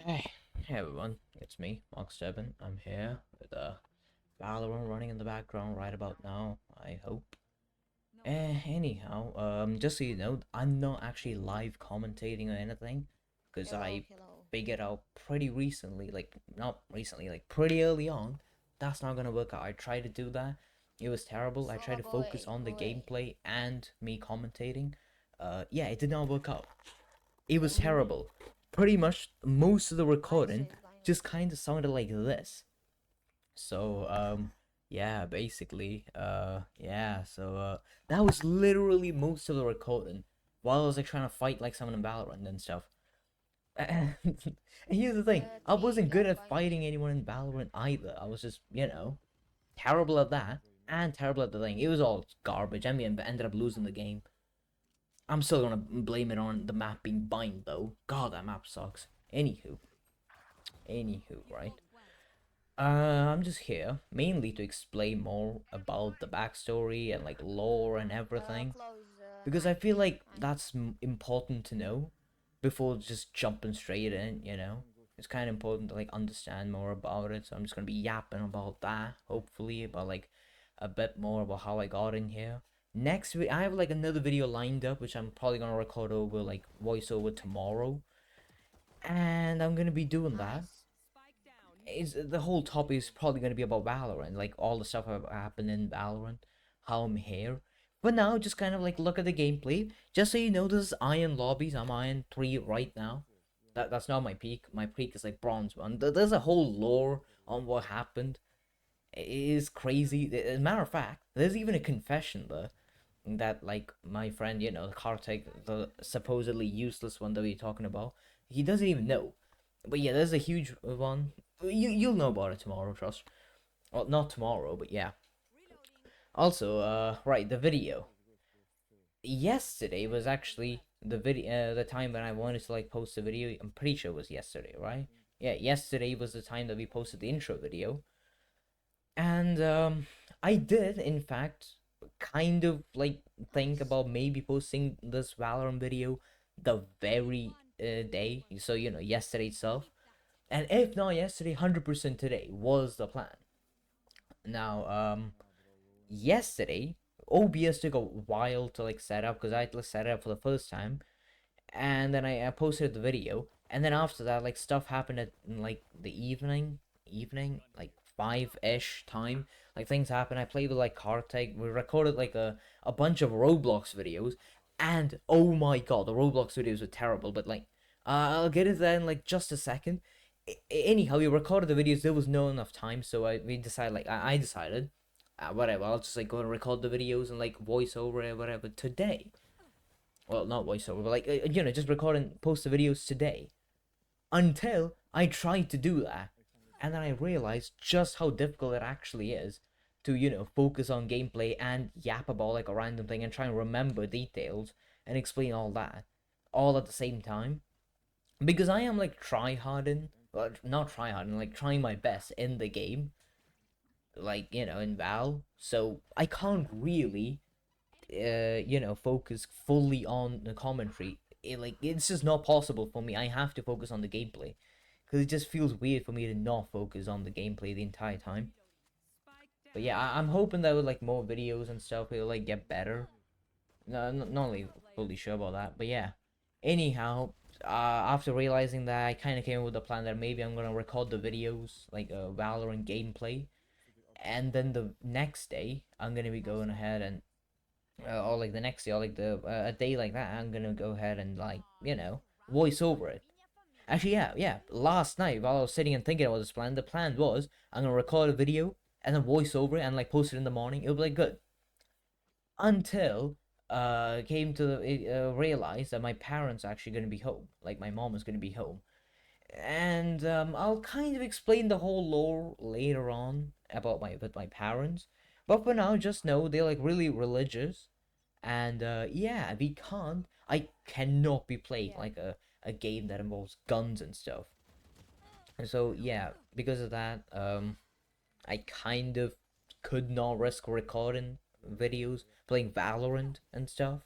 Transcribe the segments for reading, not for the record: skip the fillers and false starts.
Hey everyone, it's me, Yappin. I'm here with Valorant running in the background right about now, I hope. Anyhow, just so you know, I'm not actually live commentating or anything, because Hello, I hello. figured out pretty recently, like, not recently, like, pretty early on, that's not gonna work out. I tried to do that, it was terrible. I tried Oh, to go focus away, on the go away. gameplay and me commentating. Yeah, it did not work out. It was terrible. Pretty much most of the I recording say blind. just kind of sounded like this. So, yeah, basically, that was literally most of the recording while I was like trying to fight like someone in Valorant and stuff. And here's the thing, I Three wasn't good at Yappin. fighting anyone in Valorant either. I was just, terrible at that and terrible at the thing. It was all garbage. I mean, ended up losing the game. I'm still gonna blame it on the map being bind though. God, that map sucks. Anywho, right? I'm just here mainly to explain more about the backstory and like lore and everything Close because I feel 19. like that's important to know before just jumping straight in. It's kind of important to like understand more about it. So I'm just gonna be yapping about that. Hopefully, about like a bit more about how I got in here. Next week, I have like another video lined up, which I'm probably gonna record over like voiceover tomorrow, and I'm gonna be doing that. Nice. Is the whole topic is probably going to be about Valorant, like all the stuff that happened in Valorant, how I'm here. But now, just kind of like look at the gameplay. Just so you know, this is Iron Lobbies. I'm Iron 3 right now. That's not my peak. My peak is like Bronze 1. There's a whole lore on what happened. It is crazy. As a matter of fact, there's even a confession there that like my friend, Kartik, the supposedly useless one that we're talking about, he doesn't even know. But yeah, there's a huge one. You'll know about it tomorrow, trust. Well, not tomorrow, but yeah. Also, right, the video. Yesterday was actually the time when I wanted to like post a video. I'm pretty sure it was yesterday, right? Yeah, yesterday was the time that we posted the intro video. And I did, in fact, kind of like think Nice. about maybe posting this Valorant video the very day. So, yesterday itself. And if not yesterday, 100% today was the plan. Now, yesterday, OBS took a while to like set up because I had to set it up for the first time. And then I posted the video. And then after that, like stuff happened at like the evening, like 5-ish time. Like things happened. I played with like Kartik. We recorded like a bunch of Roblox videos. And oh my god, the Roblox videos were terrible. But like, I'll get into that in like just a second. Anyhow, we recorded the videos. There was no enough time, so we decided. Like, I decided, whatever. I'll just like go and record the videos and like voice over it, whatever. Today, well, not voiceover, but like just record and post the videos today. Until I tried to do that, and then I realized just how difficult it actually is to focus on gameplay and yap about like a random thing and try and remember details and explain all that all at the same time. Because I am like try harding, well, not try harding, like trying my best in the game, like in Val. So I can't really focus fully on the commentary. It's just not possible for me. I have to focus on the gameplay because it just feels weird for me to not focus on the gameplay the entire time. But yeah, I'm hoping that with like more videos and stuff, it'll like get better. No, not really fully sure about that, but yeah. Anyhow, after realizing that, I kind of came up with the plan that maybe I'm gonna record the videos like Valorant gameplay, and then the next day I'm gonna be Nice. going ahead and or like the next day, or like the a day like that, I'm gonna go ahead and like voice over it. Actually, yeah. Last night while I was sitting and thinking about this plan, the plan was I'm gonna record a video and then voice over it and like post it in the morning. It'll be like good until came to realize that my parents are actually gonna be home. Like my mom is gonna be home, and I'll kind of explain the whole lore later on about my parents. But for now, just know they're like really religious, and yeah, I cannot be playing Yeah. like a game that involves guns and stuff. And so yeah, because of that, I kind of could not risk recording videos playing Valorant and stuff.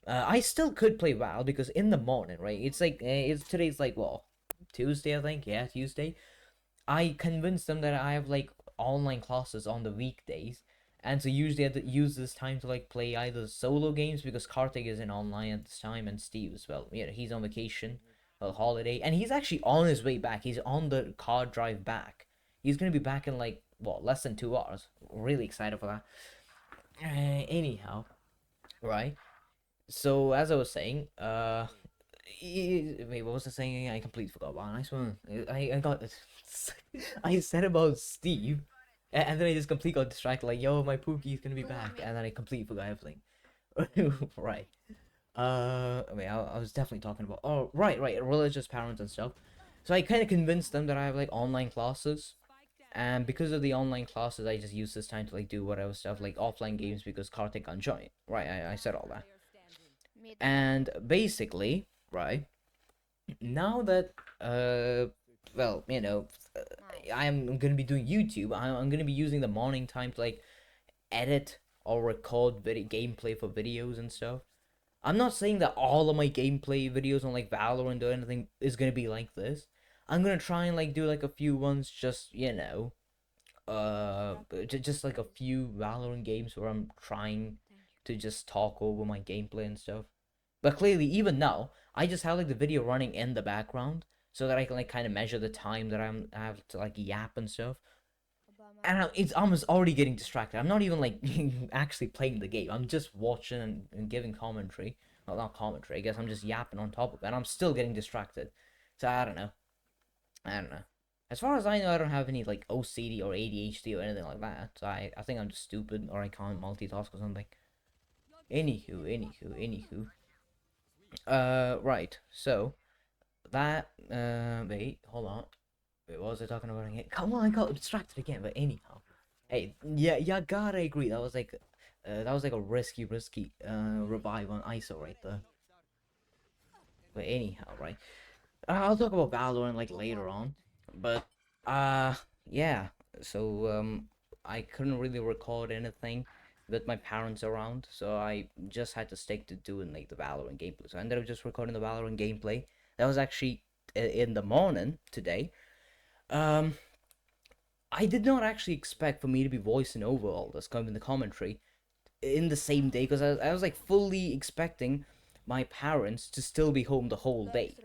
I still could play Val because in the morning, right? It's like it's today's like well, Tuesday, I think. Yeah, Tuesday. I convinced them that I have like online classes on the weekdays, and so usually I use this time to like play either solo games because Karthik is in online at this time and Steve as well. Yeah, he's on vacation, a holiday, and he's actually on his way back. He's on the car drive back. He's gonna be back in like what, less than 2 hours. Really excited for that. Anyhow, right? So as I was saying, wait, what was I saying? I completely forgot. Wow, nice one. I got I said about Steve, and then I just completely got distracted. Like, yo, my Pookie's gonna be back, and then I completely forgot everything. Right. I mean, I was definitely talking about. Oh, right, religious parents and stuff. So I kind of convinced them that I have like online classes, and because of the online classes, I just use this time to like do whatever stuff like offline games because Karthik can't join. Right, I said all that. And basically, right, now that well, I'm gonna be doing YouTube. I'm gonna be using the morning time to like edit or record video gameplay for videos and stuff. I'm not saying that all of my gameplay videos on like Valorant or anything is gonna be like this. I'm gonna try and like do like a few ones, just just like a few Valorant games where I'm trying to just talk over my gameplay and stuff. But clearly, even now, I just have like the video running in the background so that I can like kind of measure the time that I have to like yap and stuff. And it's almost already getting distracted. I'm not even like actually playing the game. I'm just watching and giving commentary. Well, not commentary. I guess I'm just yapping on top of it, and I'm still getting distracted. So I don't know. I don't know. As far as I know, I don't have any like OCD or ADHD or anything like that. So I think I'm just stupid or I can't multitask or something. Anywho. Right. So that wait, hold on. Wait, what was I talking about again? Come on, I got distracted again. But anyhow, hey, yeah, gotta agree. That was like a risky revive on ISO right there. But anyhow, right. I'll talk about Valorant like later on. But uh, yeah. So I couldn't really record anything with my parents around, so I just had to stick to doing like the Valorant gameplay. So I ended up just recording the Valorant gameplay. That was actually in the morning today. Um, I did not actually expect for me to be voicing over all this, coming in the commentary in the same day, because I was like fully expecting my parents to still be home the whole day.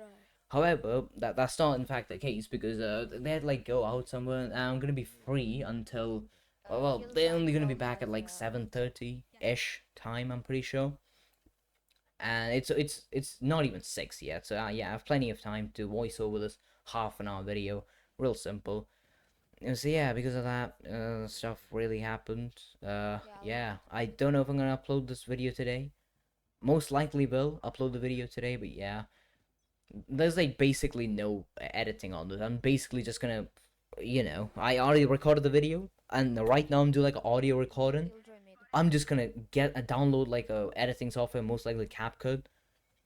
However, that's not in fact the case because they had like go out somewhere, and I'm gonna be free until well, they're only gonna be back at like 7:30 ish time. I'm pretty sure, and it's not even 6 yet. So yeah, I have plenty of time to voice over this half-an-hour video. Real simple. So yeah, because of that, stuff really happened. Yeah, I don't know if I'm gonna upload this video today. Most likely will upload the video today, but yeah, there's like basically no editing on this. I'm basically just gonna, I already recorded the video, and right now I'm doing like audio recording. I'm just gonna get a download like a editing software, most likely CapCut,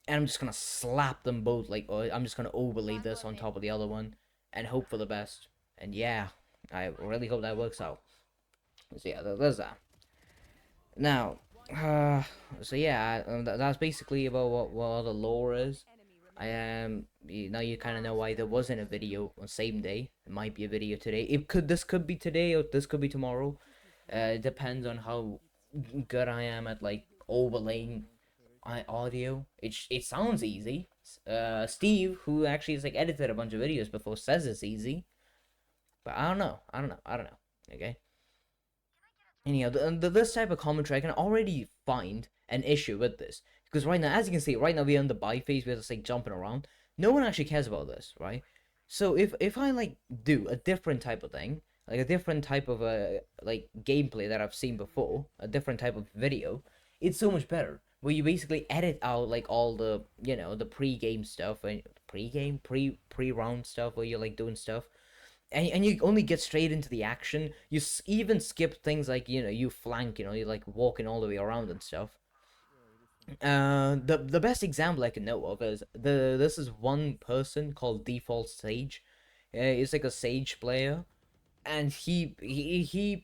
and I'm just gonna slap them both. Like, or I'm just gonna overlay this on top of the other one, and hope for the best. And yeah, I really hope that works out. So yeah, there's that. Now, uh, so yeah, that's basically about what the lore is. I am now you kind of know why there wasn't a video on same day. It might be a video today. This could be today or this could be tomorrow. It depends on how good I am at like overlaying audio. It sounds easy. Steve, who actually has like edited a bunch of videos before, says it's easy, but I don't know. Okay. Anyhow, this type of commentary, I can already find an issue with this. Because right now, as you can see, right now we're in the buy phase, we're just like jumping around. No one actually cares about this, right? So if I like do a different type of thing, like a different type of like gameplay that I've seen before, a different type of video, it's so much better. Where you basically edit out like all the the pre-game stuff and pre-round stuff where you're like doing stuff and you only get straight into the action. You even skip things like you flank, you're like walking all the way around and stuff. The best example I can know of is this is one person called Default Sage. He's like a Sage player, and he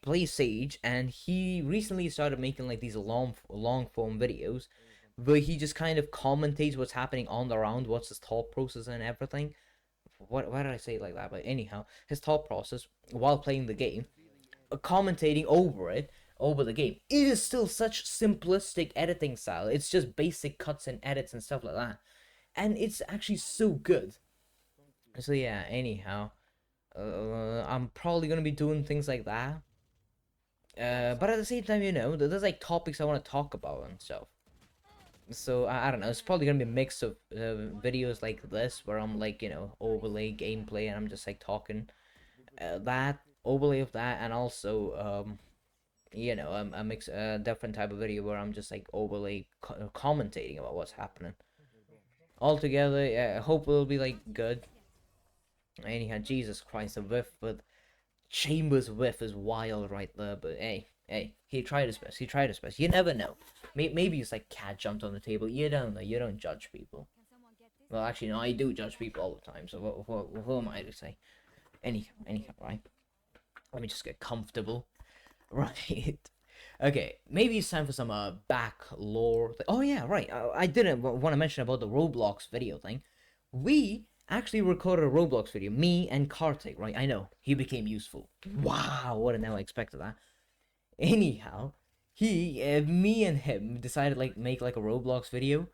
plays Sage, and he recently started making like these long form videos, where he just kind of commentates what's happening on the round, what's his thought process and everything. why did I say it like that? But anyhow, his thought process while playing the game, commentating over the game. It is still such simplistic editing style. It's just basic cuts and edits and stuff like that, and it's actually so good. So yeah, anyhow, I'm probably gonna be doing things like that. But at the same time, there's like topics I want to talk about and stuff. So I don't know. It's probably gonna be a mix of videos like this where I'm like overlay gameplay and I'm just like talking that overlay of that, and also a mix a different type of video where I'm just like overlay commentating about what's happening. Altogether, yeah, I hope it'll be like good. Anyhow, Jesus Christ, the whiff with Chambers' whiff is wild right there. But hey, he tried his best. He tried his best. You never know. Maybe it's like cat jumped on the table. You don't know. You don't judge people. Well, actually, no, I do judge people all the time. So what am I to say? Anyhow, right? Let me just get comfortable. Right. Okay, maybe it's time for some back lore. Oh yeah, right. I didn't want to mention about the Roblox video thing. We actually recorded a Roblox video, me and Kartik, right? I know he became useful. Wow, what a now I expected that. Anyhow, me and him decided like make like a Roblox video.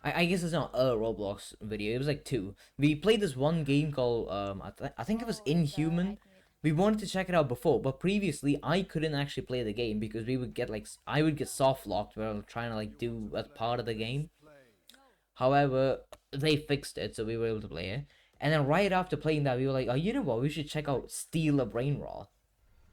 I guess it's not a Roblox video. It was like two. We played this one game called I think it was Inhuman. We wanted to check it out before, but previously I couldn't actually play the game because we would get like I would get soft locked while trying to like do a part of the game. However, they fixed it, so we were able to play it. And then right after playing that, we were like, oh, you know what? We should check out Steal a Brain Rot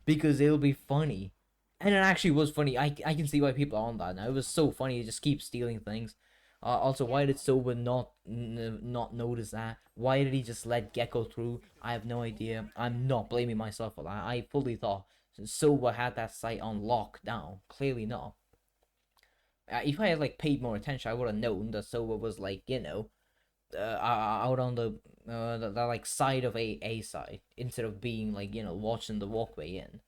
because it'll be funny. And it actually was funny. I can see why people are on that now. It was so funny to just keep stealing things. Also, why did Soba not notice that? Why did he just let Gecko through? I have no idea. I'm not blaming myself for that. I fully thought Soba had that site on lockdown. Clearly not. If I had like paid more attention, I would have known that Soba was like out on the like side of a side instead of being like watching the walkway in.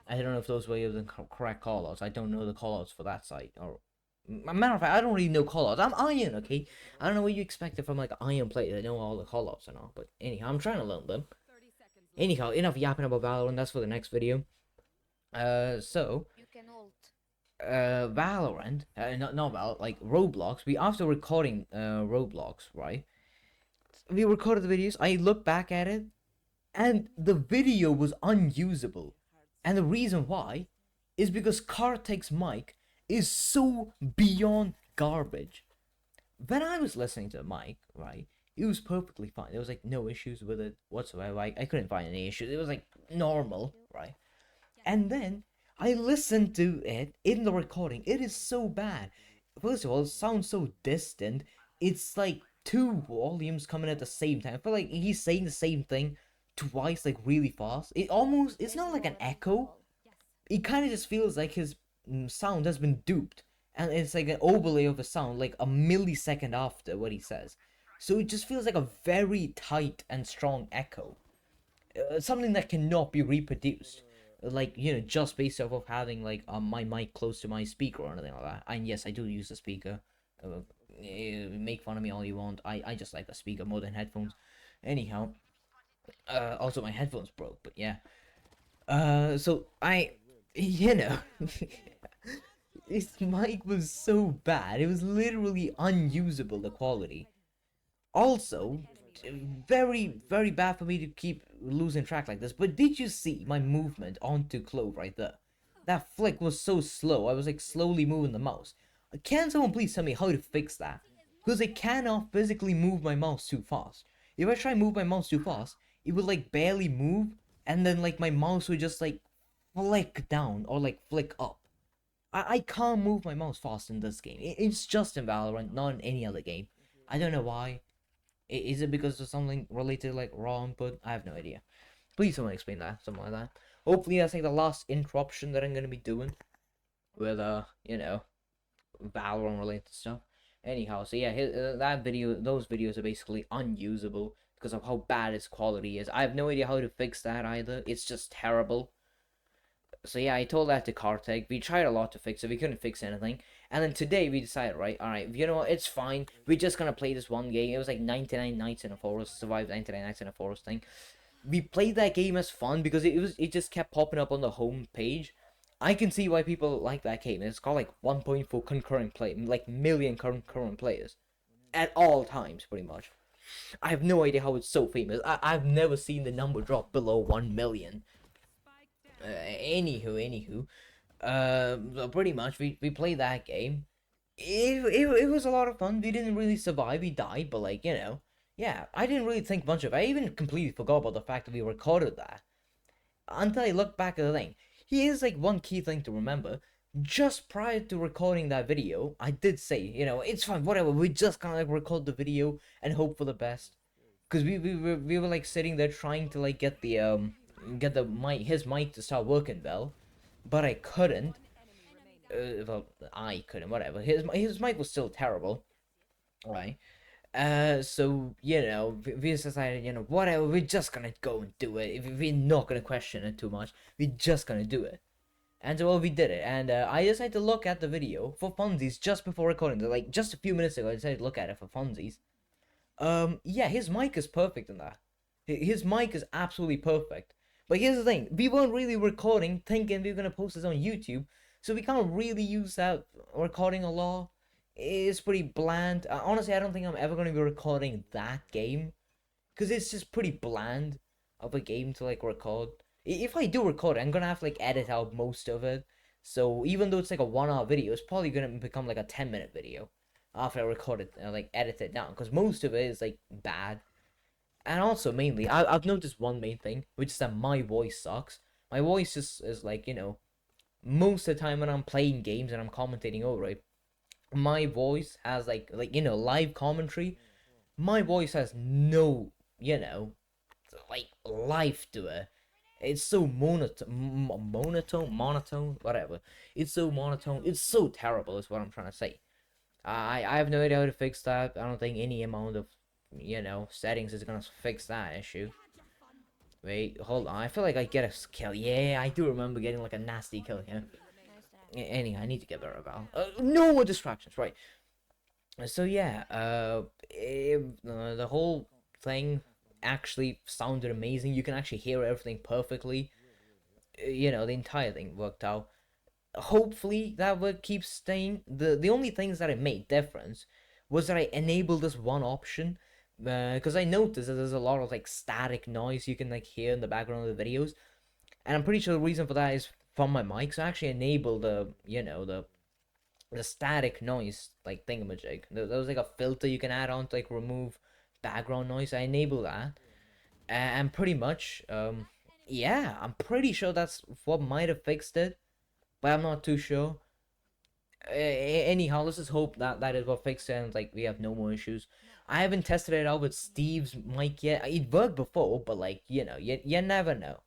I don't know if those were the correct callouts. I don't know the callouts for that site. Or, matter of fact, I don't really know callouts. I'm Iron, okay? I don't know what you expected from like an Iron player. I know all the callouts and all, but anyhow, I'm trying to learn them. Anyhow, enough yapping about Valorant. That's for the next video. So You can ult. Valorant, not Valorant, like Roblox. We after recording Roblox, right? We recorded the videos. I look back at it, and the video was unusable. And the reason why is because Kartik's mic is so beyond garbage. When I was listening to the mic, right, it was perfectly fine. There was like no issues with it whatsoever. I couldn't find any issues. It was like normal, right? And then I listened to it in the recording. It is so bad. First of all, it sounds so distant. It's like two volumes coming at the same time. I feel like he's saying the same thing twice, like really fast. It's not like an echo. It kind of just feels like his sound has been duped. And it's like an overlay of a sound, like a millisecond after what he says. So it just feels like a very tight and strong echo. Something that cannot be reproduced like just based off of having like my mic close to my speaker or anything like that. And yes, I do use a speaker. Make fun of me all you want. I just like a speaker more than headphones. Anyhow, also my headphones broke, but yeah. So I, this mic was so bad. It was literally unusable. The quality. Also, very bad for me to keep losing track like this. But did you see my movement onto Clove right there? That flick was so slow. I was like slowly moving the mouse. Can someone please tell me how to fix that? Because I cannot physically move my mouse too fast. If I try to move my mouse too fast, it would like barely move, and then like my mouse would just like flick down or like flick up. I can't move my mouse fast in this game. It's just in Valorant, not in any other game. I don't know why. Is it because of something related like raw input? I have no idea. Please someone explain that, something like that. Hopefully that's like the last interruption that I'm gonna be doing with Valorant related stuff. Anyhow, so yeah, those videos are basically unusable because of how bad its quality is. I have no idea how to fix that either. It's just terrible. So yeah, I told that to Kartik. We tried a lot to fix it. We couldn't fix anything. And then today we decided, right, all right, you know what, it's fine. We're just gonna play this one game. It was like 99 Nights in a Forest, survive 99 Nights in a Forest thing. We played that game as fun because it just kept popping up on the home page. I can see why people like that game. It's got like 1.4 concurrent play, like million concurrent players at all times, pretty much. I have no idea how it's so famous. I've never seen the number drop below 1 million. Anywho, pretty much we played that game. It was a lot of fun. We didn't really survive. We died, but like yeah. I didn't really think much of it. I even completely forgot about the fact that we recorded that until I looked back at the thing. Here's like one key thing to remember. Just prior to recording that video, I did say, it's fine, whatever. We just kind of like record the video and hope for the best. Cause we were like sitting there trying to like get the mic his mic to start working well, but I couldn't. Well, I couldn't. Whatever. His mic was still terrible, right? So we just decided, whatever. We're just gonna go and do it. We're not gonna question it too much. We're just gonna do it. And so well, we did it. And I decided to look at the video for funsies just before recording. So, like just a few minutes ago, I decided to look at it for funsies. Yeah, his mic is perfect in that. His mic is absolutely perfect. But here's the thing: we weren't really recording, thinking we were gonna post this on YouTube, so we can't really use that recording a lot. It's pretty bland. Honestly, I don't think I'm ever gonna be recording that game, cause it's just pretty bland of a game to like record. If I do record it, I'm gonna have to like edit out most of it. So even though it's like a 1 hour video, it's probably gonna become like a 10-minute video after I record it and like edit it down, because most of it is like bad. And also mainly, I've noticed one main thing, which is that my voice sucks. My voice is like most of the time when I'm playing games and I'm commentating over it, my voice has like live commentary. My voice has no like life to it. It's so monotone, whatever. It's so monotone. It's so terrible, is what I'm trying to say. I have no idea how to fix that. I don't think any amount of settings is gonna fix that issue. Wait, hold on. I feel like I get a kill. Yeah, I do remember getting like a nasty kill here. Anyhow, I need to get better about. No more distractions, right? So yeah, the whole thing actually sounded amazing. You can actually hear everything perfectly. The entire thing worked out. Hopefully that would keep staying. The only things that it made difference was that I enabled this one option, because I noticed that there's a lot of like static noise you can like hear in the background of the videos, and I'm pretty sure the reason for that is from my mic. So I actually enabled the static noise like thingamajig. There was like a filter you can add on to like remove background noise. I enable that, and pretty much yeah, I'm pretty sure that's what might have fixed it, but I'm not too sure. Anyhow, let's just hope that that is what fixed it and like we have no more issues. I haven't tested it out with Steve's mic yet. It worked before, but like you never know.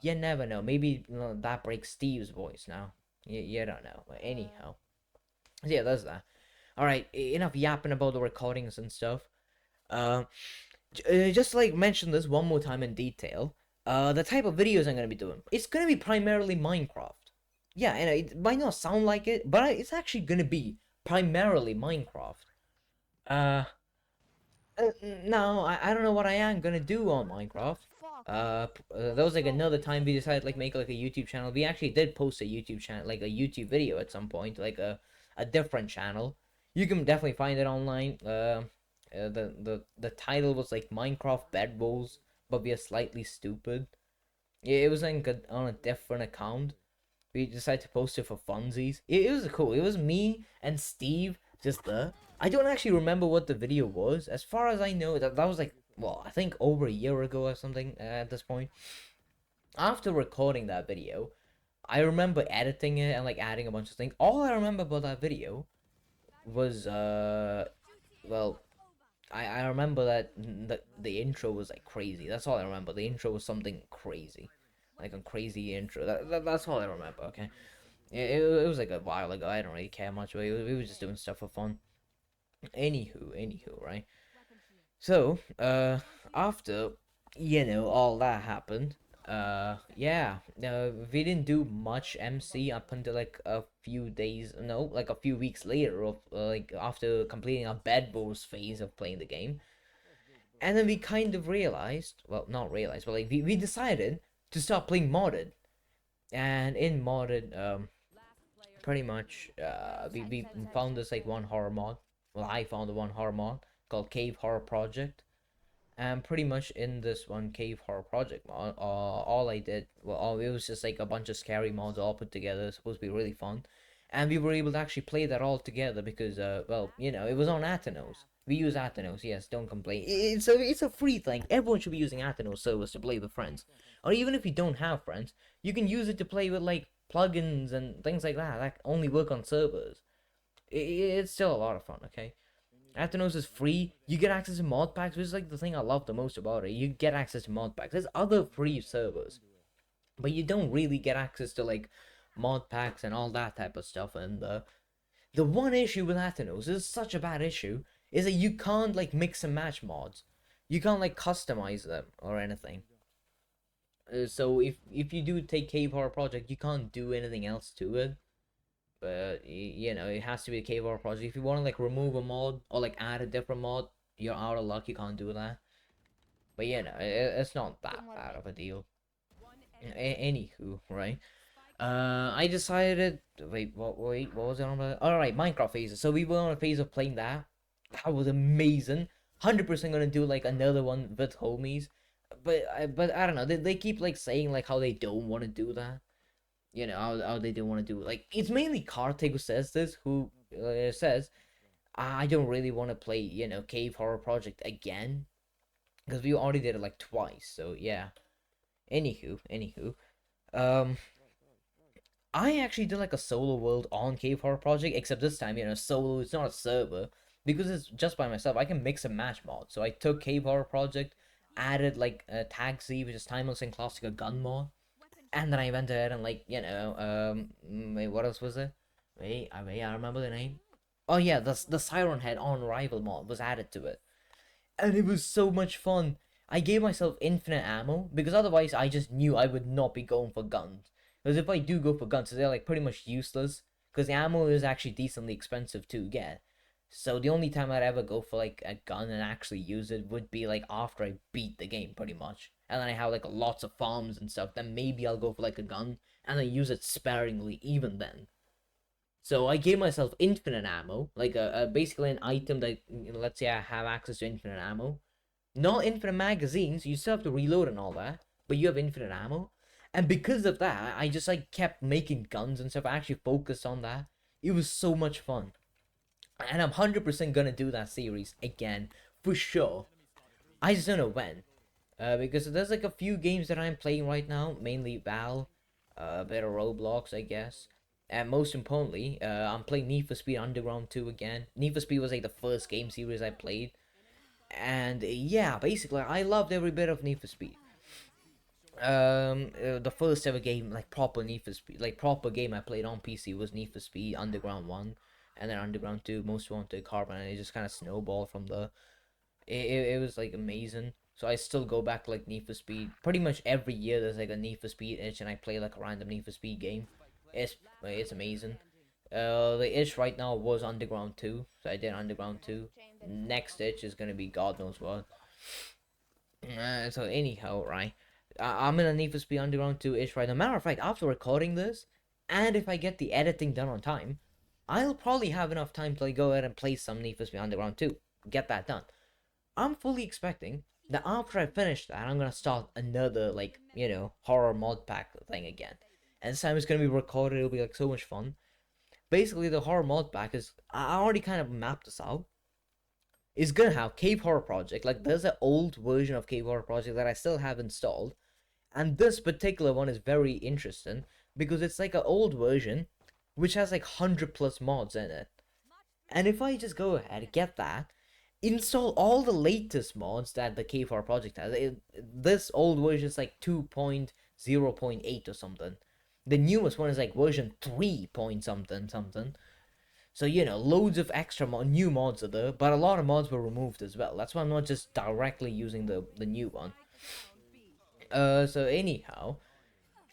You never know. Maybe that breaks Steve's voice now. You don't know. But anyhow, so yeah, that's that. All right, enough yapping about the recordings and stuff. Uh, just like mention this one more time in detail. The type of videos I'm gonna be doing. It's gonna be primarily Minecraft. Yeah, and it might not sound like it, but it's actually gonna be primarily Minecraft. Uh, no, I don't know what I am gonna do on Minecraft. That was like another time we decided like make like a YouTube channel. We actually did post a YouTube channel, like a YouTube video at some point, like a different channel. You can definitely find it online. The title was like Minecraft Bed Wars, but we are slightly stupid. Yeah, it was like on a different account. We decided to post it for funsies. It was cool. It was me and Steve just there. I don't actually remember what the video was. As far as I know, that was like, well, I think over a year ago or something at this point. After recording that video, I remember editing it and like adding a bunch of things. All I remember about that video was well, I remember that the intro was like crazy. That's all I remember. The intro was something crazy, like a crazy intro. That's all I remember. Okay, it was like a while ago. I don't really care much. We were just doing stuff for fun. Anywho, right? So after all that happened, Yeah, we didn't do much MC up until like a few days, no, like a few weeks later of like after completing our bed wars phase of playing the game. And then we kind of realized, well, not realized, but like we decided to start playing modded. And in modded, pretty much, we found this like one horror mod. Well, I found the one horror mod called Cave Horror Project. And pretty much in this one cave horror project mod, all I did, well, it was just like a bunch of scary mods all put together. It's supposed to be really fun, and we were able to actually play that all together because, well, it was on Athenos. We use Athenos, yes. Don't complain. It's a free thing. Everyone should be using Athenos servers to play with friends, or even if you don't have friends, you can use it to play with like plugins and things like that that only work on servers. It's still a lot of fun. Okay. Athenos is free. You get access to mod packs, which is like the thing I love the most about it. You get access to mod packs. There's other free servers, but you don't really get access to like mod packs and all that type of stuff. And the one issue with Athenos is such a bad issue is that you can't like mix and match mods. You can't like customize them or anything. So if you do take Cave Horror Project, you can't do anything else to it. But it has to be a cave horror project. If you want to like remove a mod or like add a different mod, you're out of luck. You can't do that. But it's not that bad of a deal. Anywho, right? I decided. Wait, what was it on about? All right, Minecraft phases. So we were on a phase of playing that. That was amazing. 100% gonna do like another one with homies. But I don't know. They keep like saying like how they don't want to do that. How they don't want to do it. Like it's mainly Kartik who says this, who says I don't really want to play Cave Horror Project again because we already did it like twice. So yeah. Anywho, um, I actually did like a solo world on Cave Horror Project, except this time solo. It's not a server because it's just by myself. I can mix and match mods. So I took Cave Horror Project, added like Tag Z, which is Timeless and Classic a gun mod, and then I went ahead and like wait, what else was it? I remember the name. Oh yeah, the Siren Head on Rival mod was added to it, and it was so much fun. I gave myself infinite ammo because otherwise I just knew I would not be going for guns. Because if I do go for guns, they're like pretty much useless. Because the ammo is actually decently expensive to get. So the only time I'd ever go for like a gun and actually use it would be like after I beat the game pretty much. And then I have like lots of farms and stuff, then maybe I'll go for like a gun and then use it sparingly even then. So I gave myself infinite ammo, like basically an item that let's say I have access to infinite ammo. Not infinite magazines, you still have to reload and all that, but you have infinite ammo. And because of that, I just like kept making guns and stuff. I actually focused on that. It was so much fun. And I'm 100% gonna do that series again, for sure. I just don't know when. Because there's like a few games that I'm playing right now, mainly Val, a bit of Roblox, I guess. And most importantly, I'm playing Need for Speed Underground 2 again. Need for Speed was like the first game series I played. And yeah, basically, I loved every bit of Need for Speed. The first ever game, like proper Need for Speed, like proper game I played on PC was Need for Speed Underground 1. And then Underground 2, Most Wanted, Carbon, and it just kind of snowballed from the it was like amazing. So I still go back to like Need for Speed. Pretty much every year there's like a Need for Speed itch, and I play like a random Need for Speed game. It's amazing. The itch right now was Underground 2, so I did Underground 2. Next itch is gonna be God knows what. So anyhow, right, I'm in a Need for Speed Underground 2 itch right now. Matter of fact, after recording this, and if I get the editing done on time, I'll probably have enough time to like, go ahead and play some Need for Speed Underground 2. Get that done. I'm fully expecting that after I finish that, I'm gonna start another like horror mod pack thing again, and this time it's gonna be recorded. It'll be like so much fun. Basically, the horror mod pack is I already kind of mapped this out. It's gonna have Cave Horror Project. Like there's an old version of Cave Horror Project that I still have installed, and this particular one is very interesting because it's like an old version which has like 100+ mods in it. And if I just go ahead and get that, install all the latest mods that the K4 project has. This old version is like 2.0.8 or something. The newest one is like version 3 point something something. So loads of extra new mods are there, but a lot of mods were removed as well. That's why I'm not just directly using the new one. So anyhow,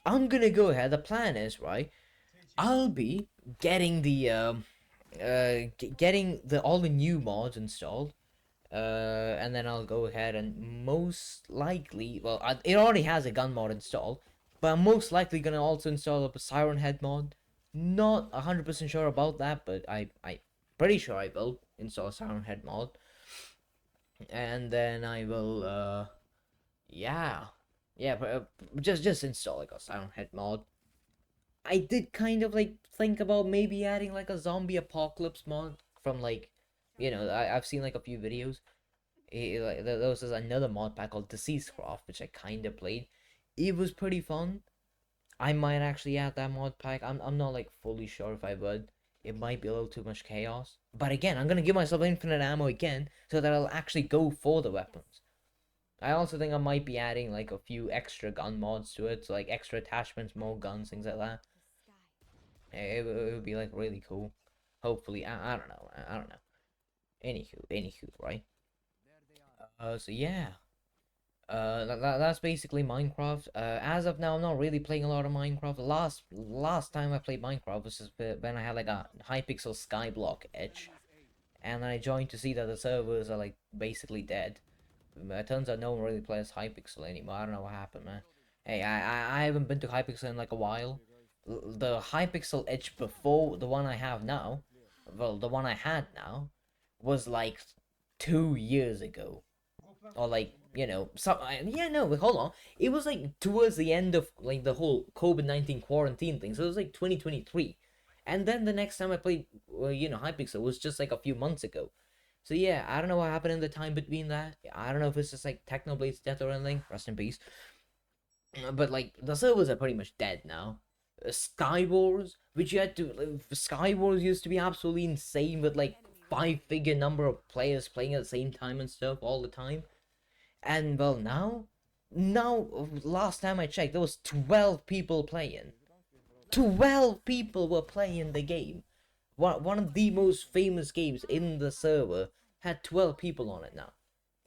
I'm gonna go ahead. The plan is right. I'll be getting the getting the all the new mods installed. And then I'll go ahead and most likely, well, it already has a gun mod installed, but I'm most likely gonna also install a Siren Head mod. Not 100% sure about that, but I pretty sure I will install a Siren Head mod, and then I will yeah, yeah, but, just install like a Siren Head mod. I did kind of like think about maybe adding like a zombie apocalypse mod from like, I've seen like a few videos. There was another mod pack called Deceased Craft, which I kind of played. It was pretty fun. I might actually add that mod pack. I'm not like fully sure if I would. It might be a little too much chaos. But again, I'm gonna give myself infinite ammo again so that I'll actually go for the weapons. I also think I might be adding like a few extra gun mods to it, so like extra attachments, more guns, things like that. It would be like really cool. Hopefully, I don't know. I don't know. Anywho, right? So yeah. That's basically Minecraft. As of now, I'm not really playing a lot of Minecraft. The last time I played Minecraft was just when I had like a Hypixel Skyblock edge, and then I joined to see that the servers are like basically dead. It turns out no one really plays Hypixel anymore. I don't know what happened, man. Hey, I haven't been to Hypixel in like a while. The Hypixel edge before the one I have now, well, the one I had now, was like 2 years ago, or like some yeah, no, but hold on, it was like towards the end of like the whole COVID-19 quarantine thing, so it was like 2023, and then the next time I played Hypixel was just like a few months ago. So yeah, I don't know what happened in the time between that. I don't know if it's just like Technoblade's death or anything, rest in peace. But like the servers are pretty much dead now. Sky Wars, which you had to Sky Wars used to be absolutely insane with like five-figure number of players playing at the same time and stuff all the time. And well, now, last time I checked, there was 12 people playing. 12 people were playing the game. One of the most famous games in the server had 12 people on it now.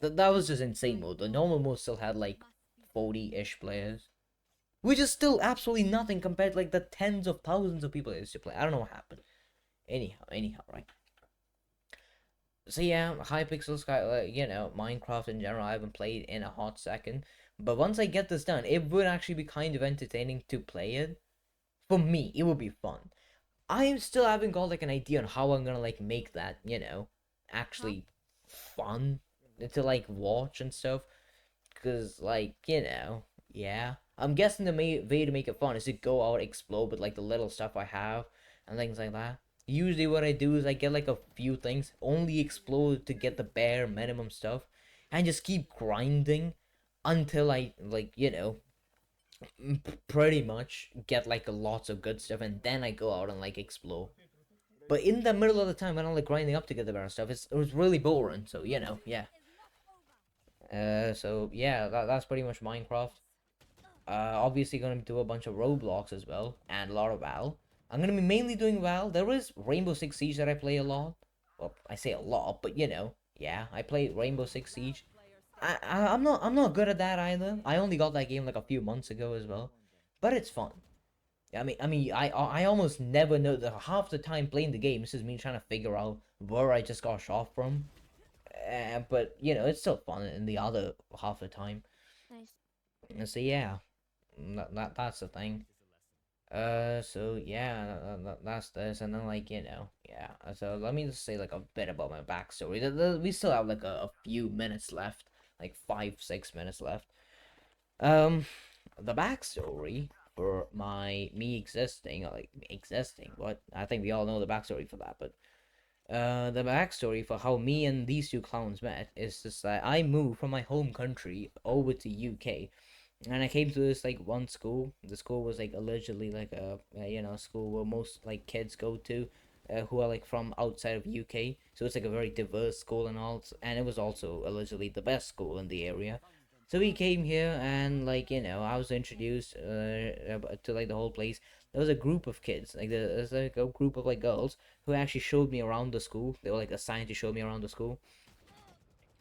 That was just insane mode. The normal mode still had like 40-ish players. Which is still absolutely nothing compared to like the tens of thousands of people that used to play. I don't know what happened. Anyhow, right? So yeah, Hypixel Sky, Minecraft in general, I haven't played in a hot second. But once I get this done, it would actually be kind of entertaining to play it. For me, it would be fun. I still haven't got like an idea on how I'm gonna like make that, actually fun to like watch and stuff. Cause like, yeah. I'm guessing the way to make it fun is to go out, explore with like the little stuff I have and things like that. Usually what I do is I get like a few things, only explore to get the bare minimum stuff, and just keep grinding until I like, pretty much get like lots of good stuff, and then I go out and like explore. But in the middle of the time when I'm like grinding up to get the better stuff, it was really boring. So yeah. So yeah, that's pretty much Minecraft. Obviously gonna do a bunch of Roblox as well, and a lot of Val. I'm gonna be mainly doing Val. There is Rainbow Six Siege that I play a lot. Well, I say a lot, but yeah, I play Rainbow Six Siege. I'm not good at that either. I only got that game like a few months ago as well, but it's fun. I almost never know that half the time playing the game. This is me trying to figure out where I just got shot from. But it's still fun in the other half the time. So yeah, that's the thing. So yeah, that's this, and then like yeah. So let me just say like a bit about my backstory. We still have like a few minutes left, like 5-6 minutes left. Um, the backstory for me existing, like existing. What I think we all know the backstory for that, but the backstory for how me and these two clowns met is just that I moved from my home country over to UK, and I came to this like one school. The school was like allegedly like a school where most like kids go to, who are like from outside of UK. So it's like a very diverse school and all. And it was also allegedly the best school in the area. So we came here and like I was introduced to like the whole place. There was a group of kids, like there's like a group of like girls who actually showed me around the school. They were like assigned to show me around the school,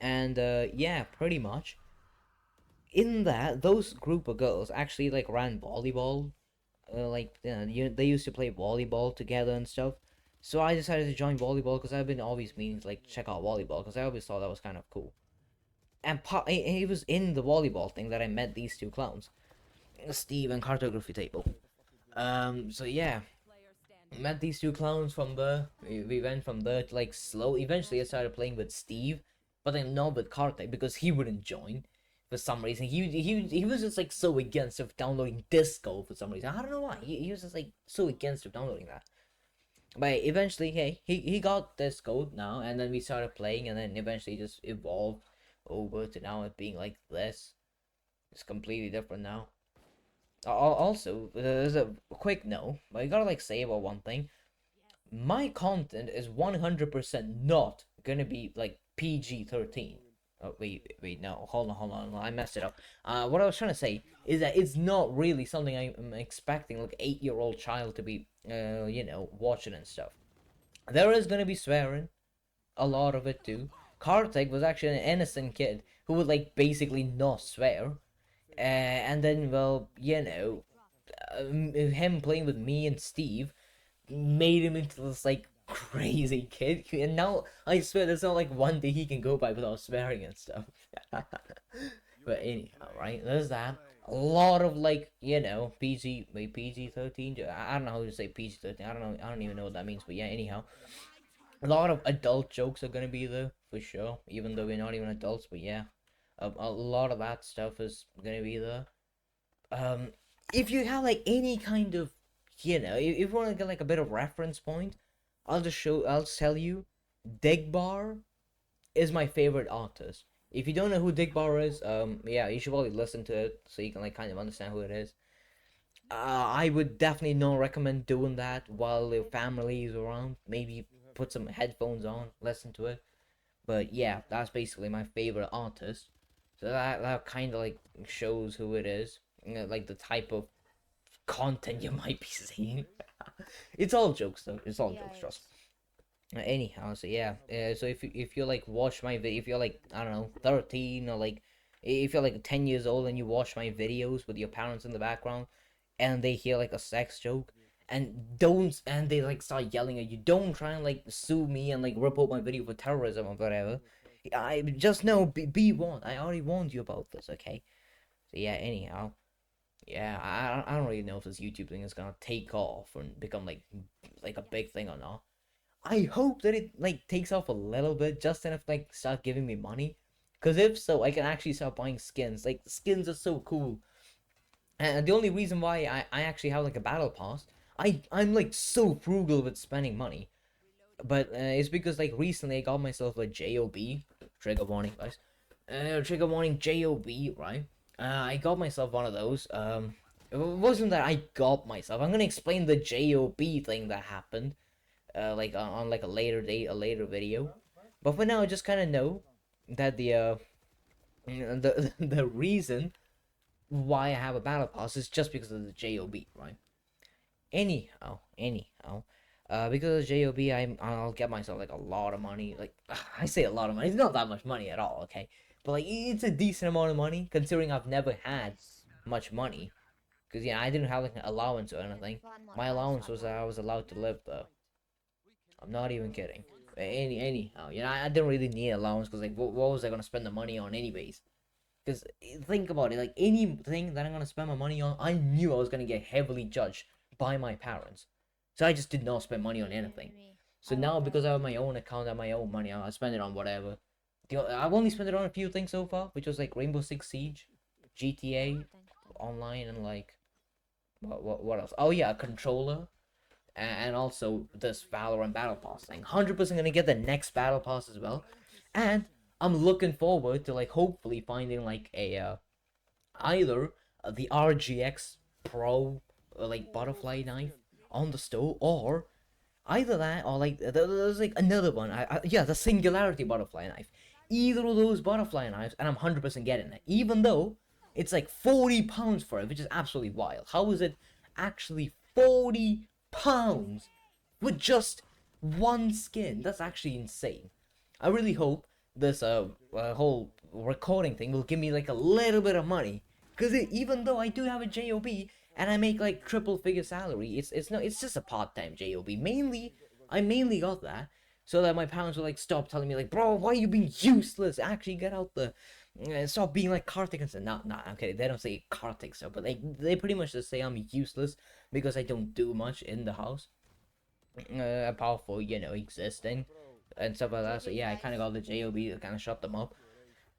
and yeah, pretty much in that, those group of girls actually like ran volleyball. Like they used to play volleyball together and stuff. So I decided to join volleyball because I've been always meaning to like check out volleyball because I always thought that was kind of cool. And it was in the volleyball thing that I met these two clowns, Steve and Cartography Table. So yeah, met these two clowns from there. We went from there to like slow. Eventually, I started playing with Steve, but then not with Karthik because he wouldn't join for some reason. He was just like so against of downloading Disco for some reason. I don't know why. He was just like so against of downloading that. But eventually, hey, he got Disco now, and then we started playing, and then eventually just evolved over to now it being like this. It's completely different now. Also, there's a quick note, but I gotta like say about one thing. My content is 100% not gonna be like PG-13. Oh, wait, no, hold on, I messed it up. What I was trying to say is that it's not really something I'm expecting like 8-year-old child to be, watching and stuff. There is gonna be swearing, a lot of it too. Kartik was actually an innocent kid who would like basically not swear, and then well, him playing with me and Steve made him into this like crazy kid, and now I swear there's not like one day he can go by without swearing and stuff. But anyhow, right? There's that. A lot of like PG 13. I don't know how to say PG 13. I don't know. I don't even know what that means. But yeah, anyhow, a lot of adult jokes are gonna be there for sure. Even though we're not even adults, but yeah, a lot of that stuff is gonna be there. Um, if you have like any kind of, if you want to get like a bit of reference point, I'll tell you, Digbar is my favorite artist. If you don't know who Digbar is, yeah, you should probably listen to it so you can like kind of understand who it is. I would definitely not recommend doing that while your family is around. Maybe put some headphones on, listen to it. But yeah, that's basically my favorite artist. So that kind of like shows who it is, like the type of content you might be seeing. It's all jokes though. It's all jokes, trust. Anyhow, so yeah, so if you like watch my video, if you're like I don't know 13 or like if you're like 10 years old and you watch my videos with your parents in the background, and they hear like a sex joke, and they like start yelling at you, don't try and like sue me and like rip out my video for terrorism or whatever. I just know be warned. I already warned you about this, okay? So yeah, anyhow, yeah, I don't really know if this YouTube thing is gonna take off and become like a big thing or not. I hope that it like takes off a little bit, just enough to, like start giving me money. Cause if so, I can actually start buying skins. Like skins are so cool. And the only reason why I actually have like a battle pass, I'm like so frugal with spending money. But it's because like recently I got myself a job. Trigger warning, guys. Trigger warning job, right? I got myself one of those. It wasn't that I got myself. I'm gonna explain the job thing that happened. Like on like a later date, a later video. But for now, I just kind of know that the reason why I have a battle pass is just because of the job, right? Anyhow, because of the job, I'll get myself like a lot of money. Like I say, a lot of money. It's not that much money at all, okay? But like it's a decent amount of money considering I've never had much money. Cause yeah, I didn't have like an allowance or anything. My allowance was that I was allowed to live though. I'm not even kidding. Anyhow, I didn't really need allowance because like, what was I gonna spend the money on anyways? Because think about it, like anything that I'm gonna spend my money on, I knew I was gonna get heavily judged by my parents, so I just did not spend money on anything. So now because I have my own account and my own money, I spend it on whatever. I've only spent it on a few things so far, which was like Rainbow Six Siege, GTA Online, and like what else? Oh yeah, a controller and also this Valorant Battle Pass thing. 100% gonna get the next Battle Pass as well, and I'm looking forward to like hopefully finding like a either the RGX Pro like butterfly knife on the store, or either that or like there's like another one. Yeah, the Singularity butterfly knife. Either of those butterfly knives, and I'm 100% getting it, even though it's like £40 for it, which is absolutely wild. How is it actually £40 with just one skin? That's actually insane. I really hope this whole recording thing will give me like a little bit of money. Cause even though I do have a job and I make like triple figure salary, it's just a part time job. I mainly got that so that my parents will like stop telling me like, bro, why are you being useless? Actually, get out the stop being like Kartik and stuff. Not I'm kidding. They don't say Kartik stuff, but they pretty much just say I'm useless because I don't do much in the house, apart for existing and stuff like that. So yeah, I kind of got the job to kind of shut them up.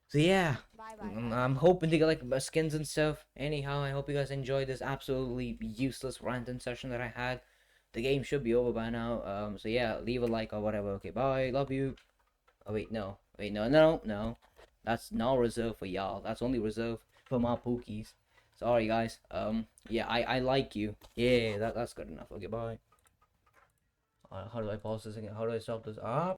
So yeah, I'm hoping to get like skins and stuff. Anyhow, I hope you guys enjoyed this absolutely useless ranting session that I had. The game should be over by now. So yeah, leave a like or whatever. Okay, bye. Love you. Oh wait, no. Wait, no, no, no. That's not reserved for y'all. That's only reserved for my pookies. Sorry guys. Yeah, I like you. Yeah, that's good enough. Okay, bye. How do I pause this again? How do I stop this? Ah.